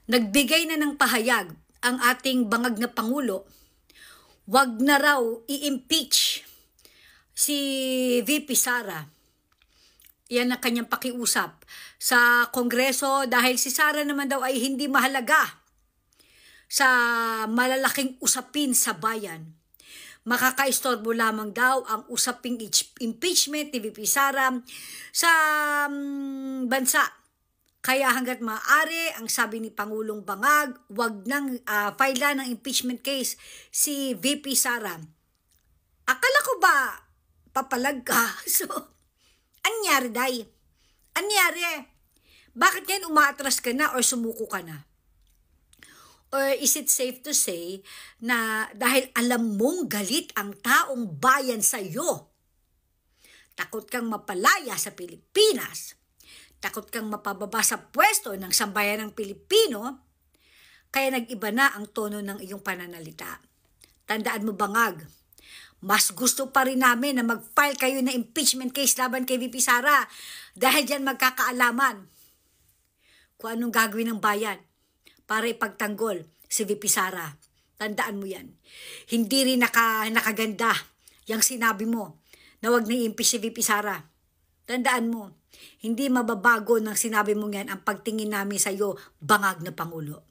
Nagbigay na ng pahayag ang ating bangag na Pangulo, wag na raw i-impeach si VP Sara. Yan ang kanyang pakiusap sa Kongreso dahil si Sara naman daw ay hindi mahalaga sa malalaking usapin sa bayan. Makakaistorbo lamang daw ang usaping impeachment ni VP Sara sa bansa. Kaya hanggat maaari, ang sabi ni Pangulong Bangag, wag nang file ng impeachment case si VP Sara. Akala ko ba papalag ka? So, anyari day? Anyari? Bakit ngayon umaatras ka na or sumuko ka na? Or is it safe to say na dahil alam mong galit ang taong bayan sa iyo, takot kang mapalaya sa Pilipinas, takot kang mapababa sa pwesto ng sambayan ng Pilipino, kaya nag-iba na ang tono ng iyong pananalita. Tandaan mo, Bangag, mas gusto pa rin namin na mag-file kayo na impeachment case laban kay VP Sara dahil dyan magkakaalaman kung anong gagawin ng bayan para ipagtanggol si VP Sara. Tandaan mo yan. Hindi rin nakaganda yung sinabi mo na wag na i-impeach si VP Sara. Tandaan mo, hindi mababago ng sinabi mo yan ang pagtingin namin sa iyo, Bangag na Pangulo.